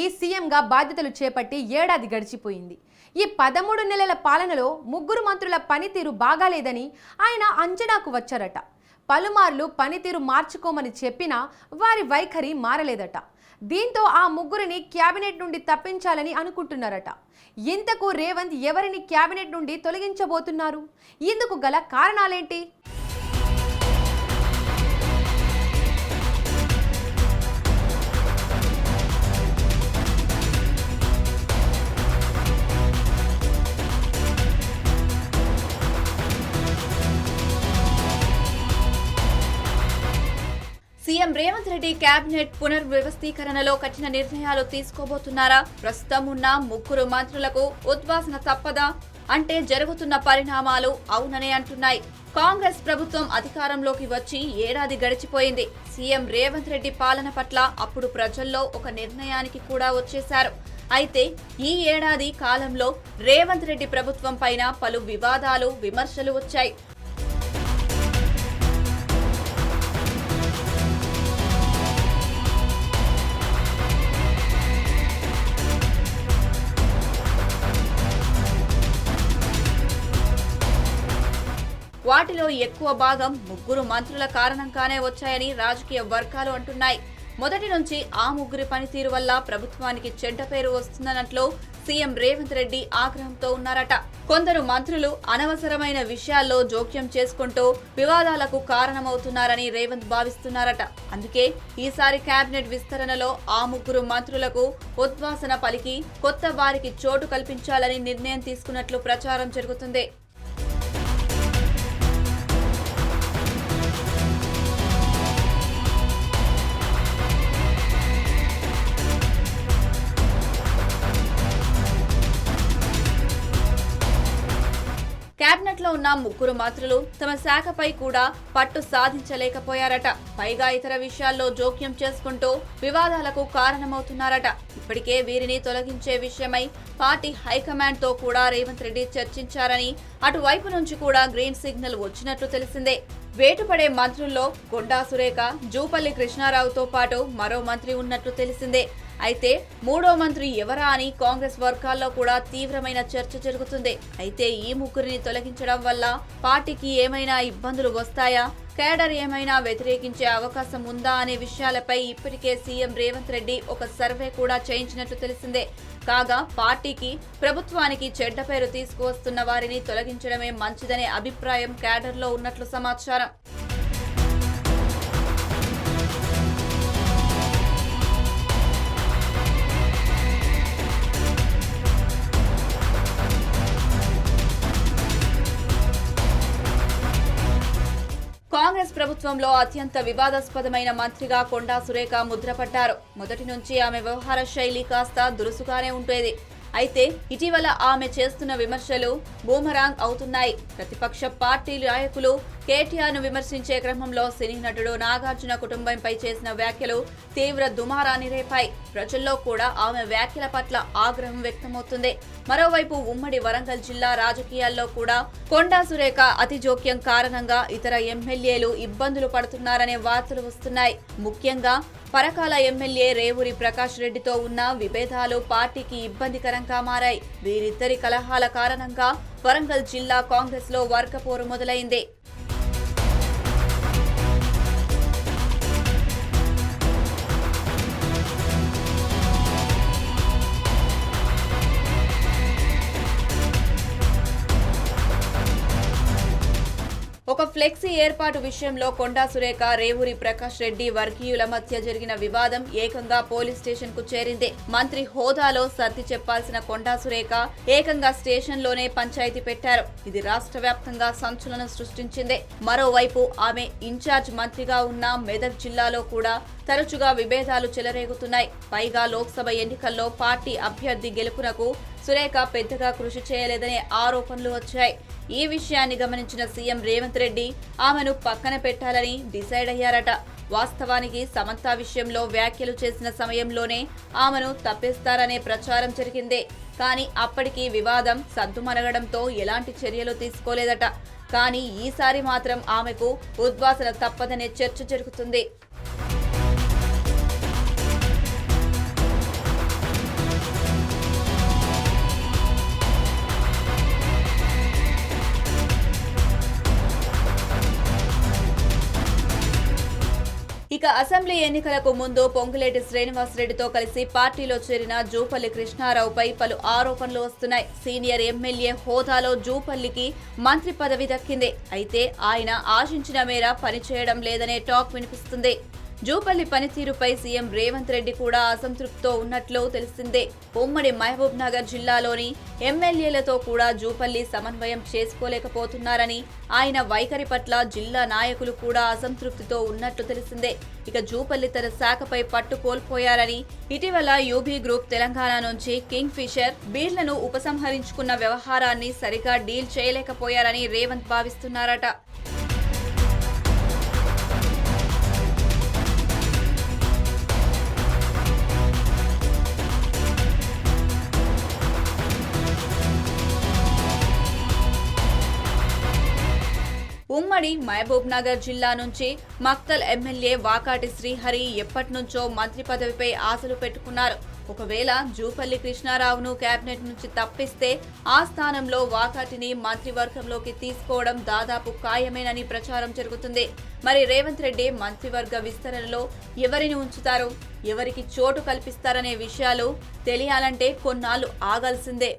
రెడ్డి సీఎంగా బాధ్యతలు చేపట్టి ఏడాది గడిచిపోయింది. ఈ 13 నెలల పాలనలో ముగ్గురు మంత్రుల పనితీరు బాగాలేదని ఆయన అంచనాకు వచ్చారట. పలుమార్లు పనితీరు మార్చుకోమని చెప్పినా వారి వైఖరి మారలేదట. దీంతో ఆ ముగ్గురిని క్యాబినెట్ నుండి తప్పించాలని అనుకుంటున్నారట. ఇంతకు రేవంత్ ఎవరిని క్యాబినెట్ నుండి తొలగించబోతున్నారు? ఇందుకు గల కారణాలేంటి? సీఎం రేవంత్ రెడ్డి కేబినెట్ పునర్వ్యవస్థీకరణలో కఠిన నిర్ణయాలు తీసుకోబోతున్నారా? ప్రస్తుతం ఉన్న ముగ్గురు మంత్రులకు ఉద్వాసన తప్పదా అంటే జరుగుతున్న పరిణామాలు అవుననే అంటున్నాయి. కాంగ్రెస్ ప్రభుత్వం అధికారంలోకి వచ్చి ఏడాది గడిచిపోయింది. సీఎం రేవంత్ రెడ్డి పాలన పట్ల అప్పుడు ప్రజల్లో ఒక నిర్ణయానికి కూడా వచ్చేశారు. అయితే ఈ ఏడాది కాలంలో రేవంత్ రెడ్డి ప్రభుత్వం పైన పలు వివాదాలు, విమర్శలు వచ్చాయి. వాటిలో ఎక్కువ భాగం ముగ్గురు మంత్రుల కారణంగానే వచ్చాయని రాజకీయ వర్గాలు అంటున్నాయి. మొదటి నుంచి ఆ ముగ్గురి పనితీరు వల్ల ప్రభుత్వానికి చెడ్డ పేరు వస్తుందన్నట్లు సీఎం రేవంత్ రెడ్డి ఆగ్రహంతో ఉన్నారట. కొందరు మంత్రులు అనవసరమైన విషయాల్లో జోక్యం చేసుకుంటూ వివాదాలకు కారణమవుతున్నారని రేవంత్ భావిస్తున్నారట. అందుకే ఈసారి కేబినెట్ విస్తరణలో ఆ ముగ్గురు మంత్రులకు ఉద్వాసన పలికి కొత్త వారికి చోటు కల్పించాలని నిర్ణయం తీసుకున్నట్లు ప్రచారం జరుగుతుంది. కేబినెట్ లో ఉన్న ముగ్గురు మంత్రులు తమ శాఖపై కూడా పట్టు సాధించలేకపోయారట. పైగా ఇతర విషయాల్లో జోక్యం చేసుకుంటూ వివాదాలకు కారణమవుతున్నారట. ఇప్పటికే వీరిని తొలగించే విషయమై పార్టీ హైకమాండ్ తో కూడా రేవంత్ రెడ్డి చర్చించారని, అటువైపు నుంచి కూడా గ్రీన్ సిగ్నల్ వచ్చినట్లు తెలిసిందే. వేటుపడే మంత్రుల్లో కొండా సురేఖ, జూపల్లి కృష్ణారావుతో పాటు మరో మంత్రి ఉన్నట్లు తెలిసిందే. అయితే మూడో మంత్రి ఎవరా అని కాంగ్రెస్ వర్గాల్లో కూడా తీవ్రమైన చర్చ జరుగుతుంది. అయితే ఈ ముగ్గురిని తొలగించడం వల్ల పార్టీకి ఏమైనా ఇబ్బందులు వస్తాయా, కేడర్ ఏమైనా వ్యతిరేకించే అవకాశం ఉందా అనే విషయాలపై ఇప్పటికే సీఎం రేవంత్ రెడ్డి ఒక సర్వే కూడా చేయించినట్లు తెలిసిందే. కాగా పార్టీకి, ప్రభుత్వానికి చెడ్డ పేరు తీసుకువస్తున్న వారిని తొలగించడమే మంచిదనే అభిప్రాయం కేడర్లో ఉన్నట్లు సమాచారం. కాంగ్రెస్ ప్రభుత్వంలో అత్యంత వివాదాస్పదమైన మంత్రిగా కొండా సురేఖ ముద్రపడ్డారు. మొదటి నుంచి ఆమె వ్యవహార శైలి కాస్త దురుసుగానే ఉండేది. అయితే ఇటీవల ఆమె చేస్తున్న విమర్శలు బూమరాంగ్ అవుతున్నాయి. ప్రతిపక్ష పార్టీ నాయకులు కేటీఆర్ ను విమర్శించే క్రమంలో సినీ నటుడు నాగార్జున కుటుంబంపై చేసిన వ్యాఖ్యలు తీవ్ర దుమారాన్ని రేపాయి. ప్రజల్లో కూడా ఆమె వ్యాఖ్యల పట్ల ఆగ్రహం వ్యక్తమవుతుంది. మరోవైపు ఉమ్మడి వరంగల్ జిల్లా రాజకీయాల్లో కూడా కొండా సురేఖ అతి జోక్యం కారణంగా ఇతర ఎమ్మెల్యేలు ఇబ్బందులు పడుతున్నారనే వార్తలు వస్తున్నాయి. ముఖ్యంగా పరకాల ఎమ్మెల్యే రేవూరి ప్రకాష్ రెడ్డితో ఉన్న విభేదాలు పార్టీకి ఇబ్బందికరంగా మారాయి. వీరిద్దరి కలహాల కారణంగా వరంగల్ జిల్లా కాంగ్రెస్ లో వర్గపోరు మొదలైంది. ఒక ఫ్లెక్సీ ఏర్పాటు విషయంలో కొండా సురేఖ, రేవూరి ప్రకాష్ రెడ్డి వర్గీయుల మధ్య జరిగిన వివాదం ఏకంగా పోలీస్ స్టేషన్ కు చేరింది. మంత్రి హోదాలో సర్ది చెప్పాల్సిన కొండా సురేఖ ఏకంగా స్టేషన్ లోనే పంచాయతీ పెట్టారు. ఇది రాష్ట్ర వ్యాప్తంగా సంచలనం సృష్టించింది. మరోవైపు ఆమె ఇన్ఛార్జ్ మంత్రిగా ఉన్న మెదక్ జిల్లాలో కూడా తరచుగా విభేదాలు చెలరేగుతున్నాయి. పైగా లోక్సభ ఎన్నికల్లో పార్టీ అభ్యర్థి గెలుపునకు సురేఖ పెద్దగా కృషి చేయలేదనే ఆరోపణలు వచ్చాయి. ఈ విషయాన్ని గమనించిన సీఎం రేవంత్ రెడ్డి ఆమెను పక్కన పెట్టాలని డిసైడ్ అయ్యారట. వాస్తవానికి సమంత విషయంలో వ్యాఖ్యలు చేసిన సమయంలోనే ఆమెను తప్పిస్తారనే ప్రచారం జరిగింది. కానీ అప్పటికి వివాదం సద్దుమణగడంతో ఎలాంటి చర్యలు తీసుకోలేదట. కానీ ఈసారి మాత్రం ఆమెకు ఉద్వాసన తప్పదనే చర్చ జరుగుతుంది. అసెంబ్లీ ఎన్నికలకు ముందు పొంగులేటి శ్రీనివాసరెడ్డితో కలిసి పార్టీలో చేరిన జూపల్లి కృష్ణారావుపై పలు ఆరోపణలు వస్తున్నాయి. సీనియర్ ఎమ్మెల్యే హోదాలో జూపల్లికి మంత్రి పదవి దక్కింది. అయితే ఆయన ఆశించిన మేర పనిచేయడం లేదనే టాక్ వినిపిస్తుంది. జూపల్లి పనితీరుపై సీఎం రేవంత్ రెడ్డి కూడా అసంతృప్తితో ఉన్నట్లు తెలిసిందే. ఉమ్మడి మహబూబ్ నగర్ జిల్లాలోని ఎమ్మెల్యేలతో కూడా జూపల్లి సమన్వయం చేసుకోలేకపోతున్నారని, ఆయన వైఖరి పట్ల జిల్లా నాయకులు కూడా అసంతృప్తితో ఉన్నట్లు తెలిసిందే. ఇక జూపల్లి తన శాఖపై పట్టు కోల్పోయారని, ఇటీవల యూబీ గ్రూప్ తెలంగాణ నుంచి కింగ్ ఫిషర్ బీర్లను ఉపసంహరించుకున్న వ్యవహారాన్ని సరిగా డీల్ చేయలేకపోయారని రేవంత్ భావిస్తున్నారట. ఉమ్మడి మహబూబ్ నగర్ జిల్లా నుంచి మక్తల్ ఎమ్మెల్యే వాకాటి శ్రీహరి ఎప్పటినుంచో మంత్రి పదవిపై ఆశలు పెట్టుకున్నారు. ఒకవేళ జూపల్లి కృష్ణారావును కేబినెట్ నుంచి తప్పిస్తే ఆ స్థానంలో వాకాటిని మంత్రివర్గంలోకి తీసుకోవడం దాదాపు ఖాయమేనని ప్రచారం జరుగుతుంది. మరి రేవంత్ రెడ్డి మంత్రివర్గ విస్తరణలో ఎవరిని ఉంచుతారు, ఎవరికి చోటు కల్పిస్తారనే విషయాలు తెలియాలంటే కొన్నాళ్లు ఆగాల్సిందే.